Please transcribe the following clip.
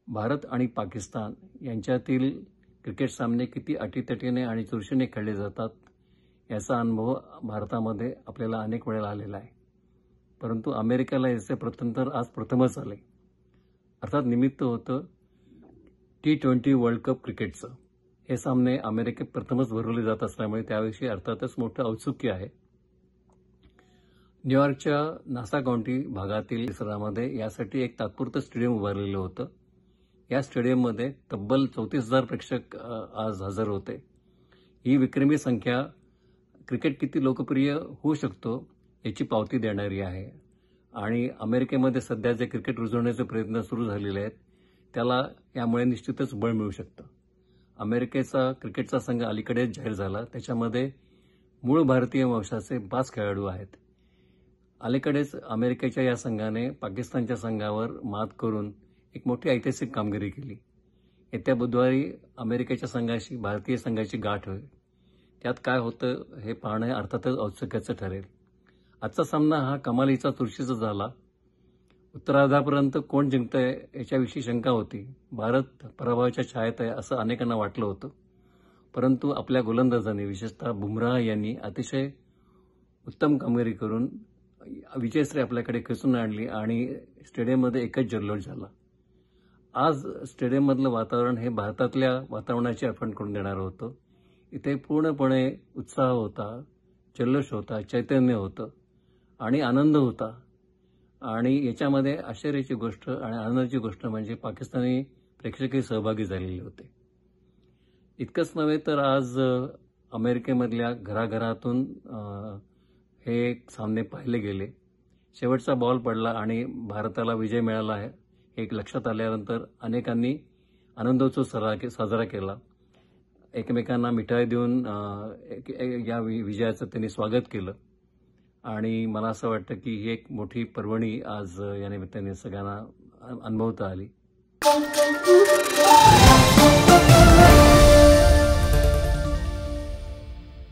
भारत आणि पाकिस्तान यांच्यातील क्रिकेट सामने किती अटीतटीने आणि चुरशीने खेळले जातात याचा अनुभव भारतामध्ये आपल्याला अनेक वेळेला आलेला आहे। परंतु अमेरिकेला याचे प्रत्यंतर आज प्रथमच आले। अर्थात निमित्त होतं T20 वर्ल्ड कप क्रिकेटचं। हे सामने अमेरिकेत प्रथमच भरवले जात असल्यामुळे त्याविषयी अर्थातच मोठं औत्सुक्य आहे। न्यूयॉर्कच्या नासा काउंटी भागातील परिसरामध्ये यासाठी एक तात्पुरतं स्टेडियम उभारलेलं होतं। या स्टेडियममध्ये तब्बल 34,000 प्रेक्षक आज हजर होते। ही विक्रमी संख्या क्रिकेट किती लोकप्रिय होऊ शकतो याची पावती देणारी आहे आणि अमेरिकेमध्ये सध्या जे क्रिकेट रुजवण्याचे प्रयत्न सुरू झालेले आहेत त्याला यामुळे निश्चितच बळ मिळू शकतं। अमेरिकेचा क्रिकेटचा संघ अलीकडेच जाहीर झाला, त्याच्यामध्ये मूळ भारतीय वंशाचे 5 खेळाडू आहेत। अलीकडेच अमेरिकेच्या या संघाने पाकिस्तानच्या संघावर मात करून एक मोठी ऐतिहासिक कामगिरी केली। येत्या बुधवारी अमेरिकेच्या संघाशी भारतीय संघाची गाठ होईल। त्यात काय होतं हे पाहणं अर्थातच औत्सुक्याचं ठरेल। आजचा सामना हा कमालीचा चुरशीचा झाला। उत्तरार्धापर्यंत कोण जिंकतंय याच्याविषयी शंका होती। भारत पराभवाच्या छायेत आहे असं अनेकांना वाटलं होतं, परंतु आपल्या गोलंदाजांनी विशेषतः बुमराह यांनी अतिशय उत्तम कामगिरी करून विजयश्री आपल्याकडे खेचून आणली आणि स्टेडियममध्ये एकच जल्लोष झाला। आज स्टेडियममधलं वातावरण हे भारतातल्या वातावरणाची आठवण करून देणारं होतं। इथे पूर्णपणे उत्साह होता, जल्लोष होता, चैतन्य होतं आणि आनंद होता। आणि याच्यामध्ये आश्चर्याची गोष्ट आणि आनंदाची गोष्ट म्हणजे पाकिस्तानी प्रेक्षकही सहभागी झालेले होते। इतकंच नव्हे तर आज अमेरिकेमधल्या घराघरातून हे सामने पाहिले गेले। शेवटचा बॉल पडला आणि भारताला विजय मिळाला आहे हे लक्षात आल्यानंतर अनेकांनी आनंदोत्सव साजरा केला। एकमेकांना मिठाई देऊन या विजयाचं त्यांनी स्वागत केलं आणि मला असं वाटतं की ही एक मोठी पर्वणी आज या निमित्ताने सगळ्यांना अनुभवता आली।